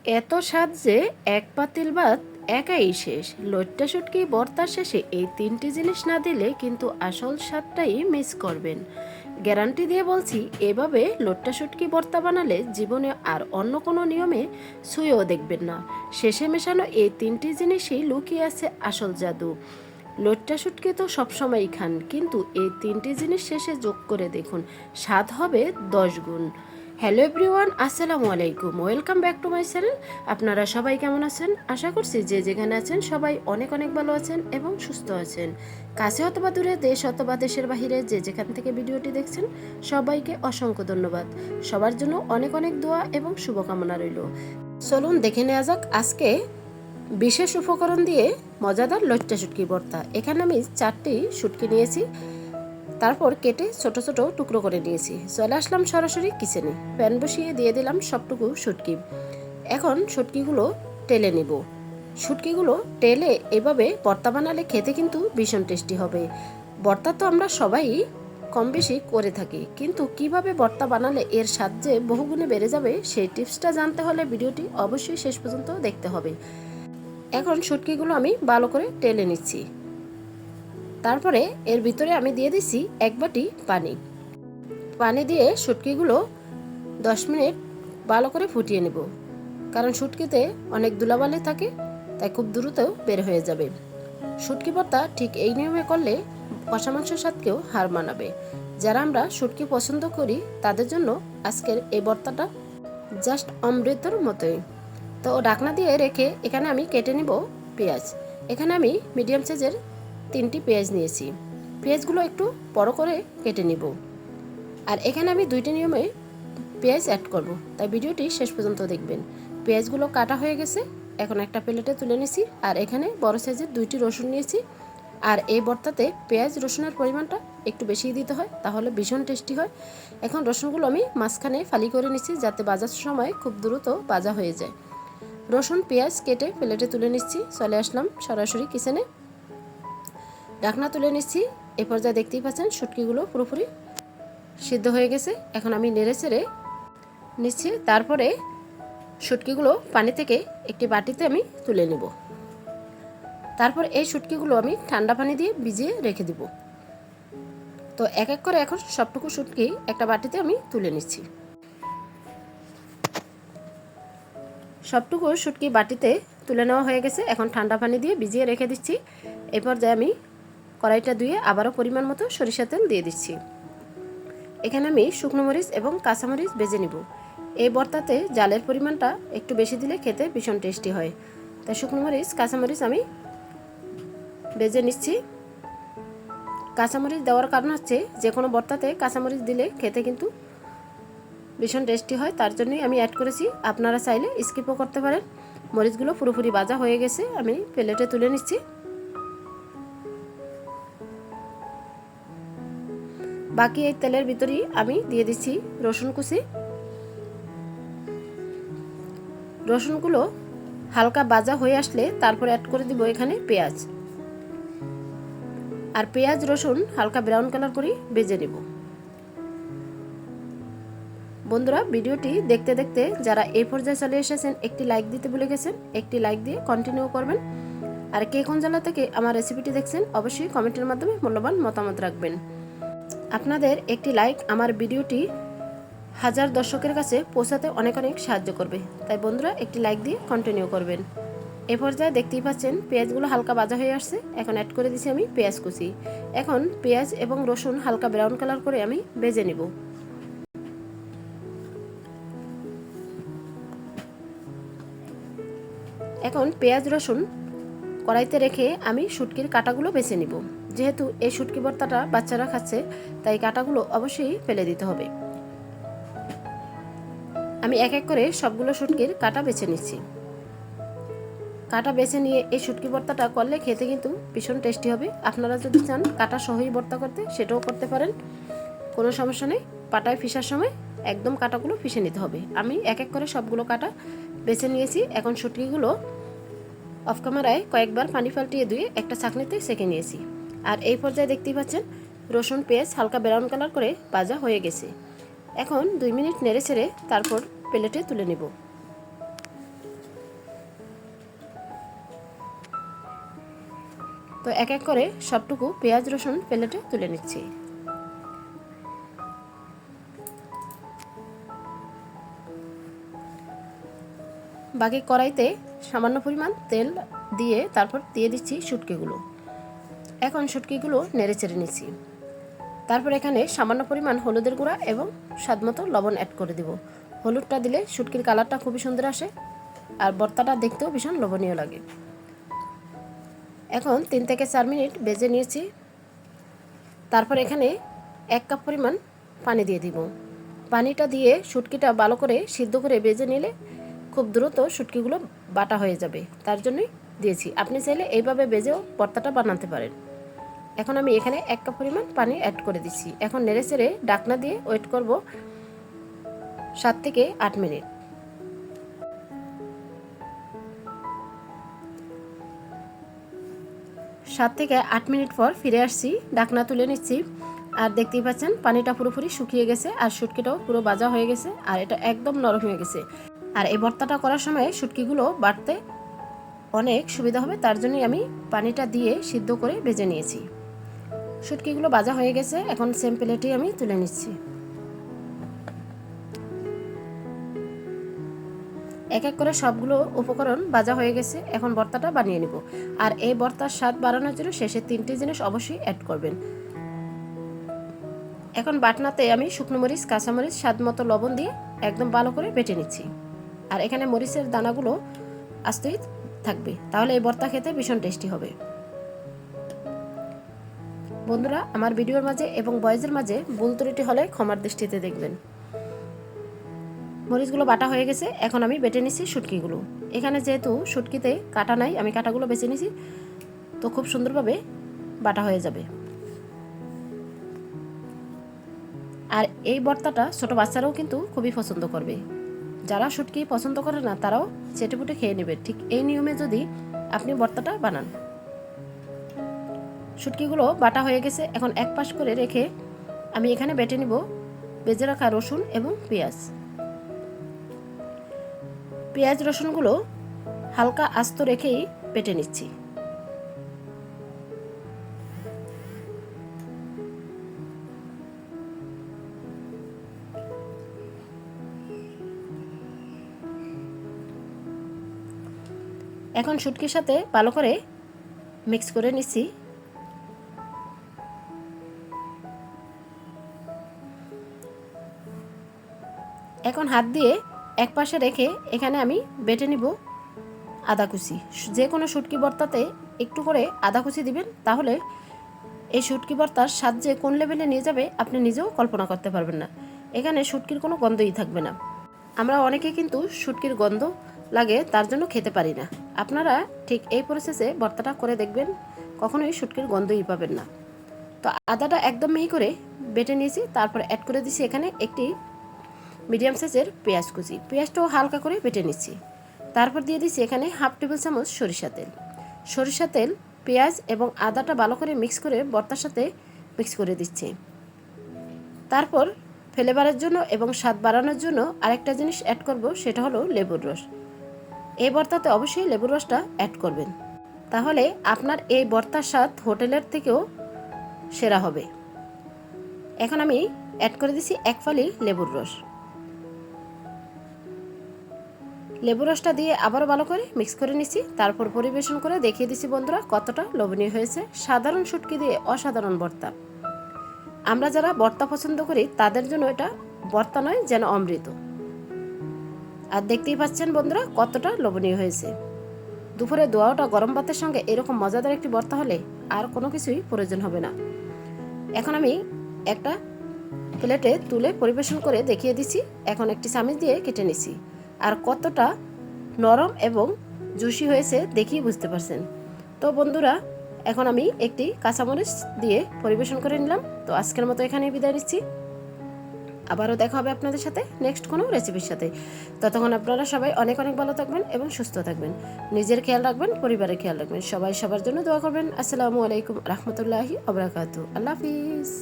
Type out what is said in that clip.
এত স্বাদ যে এক পাতিল ভাত একাই শেষ। লইট্টা শুটকি ভর্তার শেষে এই তিনটি জিনিস না দিলে কিন্তু আসল স্বাদটাই মিস করবেন। গ্যারান্টি দিয়ে বলছি, এভাবে লইট্টা শুটকি ভর্তা বানালে জীবনে আর অন্য কোনো নিয়মে ছুঁয়েও দেখবেন না। শেষে মেশানো এই তিনটি জিনিসই লুকিয়ে আছে আসল জাদু। লইট্টা শুটকি তো সবসময়ই খান, কিন্তু এই তিনটি জিনিস শেষে যোগ করে দেখুন, স্বাদ হবে 10 গুণ। হ্যালো এভরিওয়ান, আসসালামু আলাইকুম, welcome back to my channel. আপনারা সবাই কেমন আছেন? আশা করছি যে যেখানে আছেন সবাই অনেক অনেক ভালো আছেন এবং সুস্থ আছেন। কাছে অথবা দূরে, দেশ অথবা দেশের বাহিরে যে যেখান থেকে ভিডিওটি দেখছেন সবাইকে অসংখ্য ধন্যবাদ। সবার জন্য অনেক অনেক দোয়া এবং শুভকামনা রইল। চলুন দেখে নেওয়া যাক আজকে বিশেষ উপকরণ দিয়ে মজাদার লইট্টা শুটকি ভর্তা। এখানে আমি 4টি শুটকি নিয়েছি, তারপর কেটে ছোট ছোট টুকরো করে নিয়েছি। চলে আসলাম সরাসরি কিচেনে, প্যান বসিয়ে দিয়ে দিলাম সবটুকু শুটকি। এখন শুটকিগুলো টেলে নেব। শুটকিগুলো টেলে এভাবে ভর্তা বানালে খেতে কিন্তু ভীষণ টেস্টি হবে। ভর্তা তো আমরা সবাই কম বেশি করে থাকি, কিন্তু কিভাবে ভর্তা বানালে এর স্বাদ যে বহুগুণে বেড়ে যাবে সেই টিপসটা জানতে হলে ভিডিওটি অবশ্যই শেষ পর্যন্ত দেখতে হবে। এখন শুটকিগুলো আমি ভালো করে টেলে নিচ্ছি। তারপরে এর ভিতরে আমি দিয়ে দিচ্ছি 1 বাটি পানি। পানি দিয়ে শুটকিগুলো 10 মিনিট ভালো করে ফুটিয়ে নেব, কারণ শুটকিতে অনেক ধুলাবালি থাকে, তাই খুব দ্রুত বের হয়ে যাবে। শুটকি ভর্তা ঠিক এই নিয়মে করলে কষা মাংসের স্বাদকেও হার মানাবে। যারা আমরা শুটকি পছন্দ করি তাদের জন্য আজকের এই ভর্তাটা জাস্ট অমৃতর মতোই। তো ঢাকনা দিয়ে রেখে এখানে আমি কেটে নিব পেঁয়াজ। এখানে আমি মিডিয়াম সাইজের 3টি পেঁয়াজ নিয়েছি। পেঁয়াজগুলো একটু বড় করে কেটে নিব। আর এখানে আমি 2টি নিয়মে পেঁয়াজ অ্যাড করব, তাই ভিডিওটি শেষ পর্যন্ত দেখবেন। পেঁয়াজগুলো কাটা হয়ে গেছে, এখন একটা প্লেটে তুলে নিয়েছি। আর এখানে বড় সাইজের 2টি রসুন নিয়েছি। আর এই ভর্তাতে পেঁয়াজ রসুনের পরিমাণটা একটু বেশি দিতে হয়, তাহলে ভীষণ টেস্টি হয়। এখন রসুনগুলো আমি মাঝখানে ফালি করে নিচ্ছি, যাতে ভাজার সময় খুব দ্রুত ভাজা হয়ে যায়। রসুন পেঁয়াজ কেটে প্লেটে তুলে নিচ্ছি। চলে আসলাম সরাসরি কিচেনে, ঢাকনা তুলে নিচ্ছি। এ পর্যায়ে দেখতেই পাচ্ছেন শুটকিগুলো পুরোপুরি সিদ্ধ হয়ে গেছে। এখন আমি নেড়ে চেড়ে নিচ্ছি। তারপরে শুটকিগুলো পানি থেকে একটি বাটিতে আমি তুলে নেব। তারপর এই শুটকিগুলো আমি ঠান্ডা পানি দিয়ে ভিজিয়ে রেখে দিব। তো এক এক করে এখন সবটুকু শুটকি একটা বাটিতে আমি তুলে নিচ্ছি। সবটুকু শুটকি বাটিতে তুলে নেওয়া হয়ে গেছে। এখন ঠান্ডা পানি দিয়ে ভিজিয়ে রেখে দিচ্ছি। এরপর যে আমি কড়াইটা ধুয়ে আবারও পরিমাণ মতো সরিষা তেল দিয়ে দিচ্ছি। এখানে আমি শুকনো মরিচ এবং কাঁচামরিচ ভেজে নিব। এই ভর্তাতে জালের পরিমাণটা একটু বেশি দিলে খেতে ভীষণ টেস্টি হয়, তাই শুকনো মরিচ কাঁচামরিচ আমি ভেজে নিচ্ছি। কাঁচামরিচ দেওয়ার কারণ হচ্ছে যে কোনো ভর্তাতে কাঁচামরিচ দিলে খেতে কিন্তু ভীষণ টেস্টি হয়, তার জন্যই আমি অ্যাড করেছি। আপনারা চাইলে স্কিপও করতে পারেন। মরিচগুলো পুরোপুরি ভাজা হয়ে গেছে, আমি প্লেটে তুলে নিচ্ছি। বাকি এই তেলের ভিতরেই আমি দিয়ে দিচ্ছি রসুন কুচি। রসুনগুলো হালকা ভাজা হয়ে আসলে তারপর অ্যাড করে দিব এখানে পেঁয়াজ। আর পেঁয়াজ রসুন হালকা ব্রাউন কালার করে ভেজে নেব। বন্ধুরা, ভিডিওটি দেখতে দেখতে যারা এই পর্যায়ে চলে এসেছেন একটি লাইক দিতে ভুলে গেছেন, একটি লাইক দিয়ে কন্টিনিউ করবেন। আর কে কোন জেলা থেকে আমার রেসিপিটি দেখছেন অবশ্যই কমেন্টের মাধ্যমে মূল্যবান মতামত রাখবেন। আপনাদের একটি লাইক আমার ভিডিওটি হাজার দর্শকের কাছে পৌঁছাতে অনেক অনেক সাহায্য করবে, তাই বন্ধুরা একটি লাইক দিয়ে কন্টিনিউ করবেন। এ পর্যায়ে দেখতেই পাচ্ছেন পেঁয়াজগুলো হালকা ভাজা হয়ে আসছে। এখন অ্যাড করে দিচ্ছি আমি পেঁয়াজ কুচি। এখন পেঁয়াজ এবং রসুন হালকা ব্রাউন কালার করে আমি ভেজে নিব। এখন পেঁয়াজ রসুন কড়াইতে রেখে আমি শুটকির কাঁটাগুলো বেছে নিব। যেহেতু এই শুটকি ভর্তাটা বাচ্চারা খাচ্ছে, তাই কাঁটাগুলো অবশ্যই ফেলে দিতে হবে। আমি এক এক করে সবগুলো শুটকির কাঁটা বেছে নিচ্ছি। কাঁটা বেছে নিয়ে এই শুটকি ভর্তাটা করলে খেতে কিন্তু ভীষণ টেস্টি হবে। আপনারা যদি চান কাঁটা সহই ভর্তা করতে, সেটাও করতে পারেন, কোনো সমস্যা নেই। পাটায় ফিসার সময় একদম কাঁটাগুলো ফিসে নিতে হবে। আমি এক এক করে সবগুলো কাঁটা বেছে নিয়েছি। এখন শুটকিগুলো অফ ক্যামেরায় কয়েকবার পানি পাল্টিয়ে ধুয়ে একটা ছাঁকনিতে সেঁকে নিয়েছি। আর এই পর্যায়ে দেখতেই পাচ্ছেন রসুন পেঁয়াজ হালকা ব্রাউন কালার করে ভাজা হয়ে গেছে। এখন 2 মিনিট নেড়ে ছেড়ে তারপর প্লেটে তুলে নেব। তো এক এক করে সবটুকু পেঁয়াজ রসুন প্লেটে তুলে নিচ্ছি। বাকি কড়াইতে সামান্য পরিমাণ তেল দিয়ে তারপর দিয়ে দিচ্ছি শুটকিগুলো। এখন শুটকিগুলো নেড়ে চেড়ে নিচ্ছি। তারপর এখানে সামান্য পরিমাণ হলুদের গুঁড়া এবং স্বাদমতো লবণ অ্যাড করে দিব। হলুদটা দিলে শুটকির কালারটা খুবই সুন্দর আসে আর ভর্তাটা দেখতেও ভীষণ লোভনীয় লাগে। এখন 3 থেকে 4 মিনিট ভেজে নিয়েছি। তারপর এখানে 1 কাপ পরিমাণ পানি দিয়ে দিব। পানিটা দিয়ে শুটকিটা ভালো করে সিদ্ধ করে ভেজে নিলে খুব দ্রুত শুটকিগুলো বাটা হয়ে যাবে, তার জন্যই দিয়েছি। আপনি চাইলে এইভাবে ভেজেও ভর্তাটা বানাতে পারেন। এখন আমি এখানে 1 কাপ পরিমাণ পানি অ্যাড করে দিচ্ছি। এখন নেড়ে চেড়ে ঢাকনা দিয়ে ওয়েট করব 7 থেকে 8 মিনিট। 7 থেকে 8 মিনিট পর ফিরে আসছি, ঢাকনা তুলে নিচ্ছি। আর দেখতেই পাচ্ছেন পানিটা পুরোপুরি শুকিয়ে গেছে আর শুটকিটাও পুরো ভাজা হয়ে গেছে আর এটা একদম নরম হয়ে গেছে। আর এই ভর্তাটা করার সময় শুটকিগুলো বাটতে অনেক সুবিধা হবে, তার জন্যই আমি পানিটা দিয়ে সিদ্ধ করে ভেজে নিয়েছি। শুটকিগুলো ভাজা হয়ে গেছে, এখন সেম প্লেটেই আমি তুলে নিচ্ছি। এক এক করে সবগুলো উপকরণ ভাজা হয়ে গেছে। এখন ভর্তাটা বানিয়ে নিব। আর এই ভর্তার স্বাদ বাড়ানোর জন্য শেষে 3টি জিনিস অবশ্যই অ্যাড করবেন। এখন বাটনাতে আমি শুকনো মরিচ, কাঁচামরিচ, স্বাদমতো লবণ দিয়ে একদম ভালো করে বেটে নিচ্ছি। আর এখানে মরিচের দানাগুলো আস্তেই থাকবে, তাহলে এই ভর্তা খেতে ভীষণ টেস্টি হবে। বন্ধুরা, আমার ভিডিওর মাঝে এবং ভয়েসের মাঝে ভুল ত্রুটি হলে ক্ষমার দৃষ্টিতে দেখবেন। মরিচগুলো বাটা হয়ে গেছে, এখন আমি বেটে নিচ্ছি শুটকিগুলো। এখানে যেহেতু শুটকিতে কাটা নাই, আমি কাটাগুলো বেছে নিছি, তো খুব সুন্দরভাবে বাটা হয়ে যাবে। আর এই ভর্তাটা ছোট বাচ্চারাও কিন্তু খুবই পছন্দ করবে। যারা শুটকি পছন্দ করে না তারাও চেটেপুটে খেয়ে নেবে। ঠিক এই নিয়মে যদি আপনি ভর্তাটা বানান। শুটকিগুলো বাটা হয়ে গেছে, এখন এক পাশ করে রেখে আমি এখানে বেটে নিব ভেজে রাখা রসুন এবং পেঁয়াজ। পেঁয়াজ রসুনগুলো হালকা আস্ত রেখেই বেটে নিচ্ছি। এখন শুটকির সাথে ভালো করে মিক্স করে নিচ্ছি। এখন হাত দিয়ে এক পাশে রেখে এখানে আমি বেটে নিব আদা কুচি। যে কোনো শুটকি ভর্তাতে একটু করে আদা কুচি দিবেন, তাহলে এই শুটকি ভর্তার স্বাদ যে কোন লেভেলে নিয়ে যাবে আপনি নিজেও কল্পনা করতে পারবেন না। এখানে শুটকির কোনো গন্ধই থাকবে না। আমরা অনেকে কিন্তু শুটকির গন্ধ লাগে তার জন্য খেতে পারি না। আপনারা ঠিক এই প্রসেসে ভর্তাটা করে দেখবেন, কখনোই শুটকির গন্ধই পাবেন না। তো আদাটা একদম মিহি করে বেটে নিয়েছি। তারপর অ্যাড করে দিচ্ছি এখানে একটি মিডিয়াম সাইজের পেঁয়াজ কুচি। পেঁয়াজটাও হালকা করে বেটে নিচ্ছি। তারপর দিয়ে দিচ্ছি এখানে 1/2 টেবিল চামচ সরিষা তেল। সরিষা তেল, পেঁয়াজ এবং আদাটা ভালো করে মিক্স করে ভর্তার সাথে মিক্স করে দিচ্ছি। তারপর ফ্লেভারের জন্য এবং স্বাদ বাড়ানোর জন্য আরেকটা জিনিস অ্যাড করব, সেটা হলো লেবুর রস। এই ভর্তাতে অবশ্যই লেবুর রসটা অ্যাড করবেন, তাহলে আপনার এই ভর্তার স্বাদ হোটেলের থেকেও সেরা হবে। এখন আমি অ্যাড করে দিচ্ছি 1 ফালি লেবুর রস। লেবুর রসটা দিয়ে আবারও ভালো করে মিক্স করে নিচ্ছি। তারপর পরিবেশন করে দেখিয়ে দিচ্ছি বন্ধুরা কতটা লোভনীয় হয়েছে। সাধারণ শুটকি দিয়ে অসাধারণ ভর্তা। আমরা যারা ভর্তা পছন্দ করি তাদের জন্য এটা ভর্তা নয়, যেন অমৃত। আর দেখতেই পাচ্ছেন বন্ধুরা কতটা লোভনীয় হয়েছে। দুপুরে দোয়াটা গরম ভাতের সঙ্গে এরকম মজাদার একটি ভর্তা হলে আর কোনো কিছুই প্রয়োজন হবে না। এখন আমি একটা প্লেটে তুলে পরিবেশন করে দেখিয়ে দিচ্ছি। এখন একটি চামচ দিয়ে কেটে নিচ্ছি। আর কতটা নরম এবং জুসি হয়েছে দেখিয়ে বুঝতে পারছেন। তো বন্ধুরা, এখন আমি একটি কাঁচামরিচ দিয়ে পরিবেশন করে নিলাম। তো আজকের মতো এখানেই বিদায় নিচ্ছি। আবারও দেখা হবে আপনাদের সাথে নেক্সট কোনো রেসিপির সাথে। ততক্ষণ আপনারা সবাই অনেক অনেক ভালো থাকবেন এবং সুস্থ থাকবেন। নিজের খেয়াল রাখবেন, পরিবারের খেয়াল রাখবেন। সবাই সবার জন্য দোয়া করবেন। আসসালামু আলাইকুম রহমতুল্লাহি ওয়া বারাকাতুহু। আল্লাহ হাফিজ।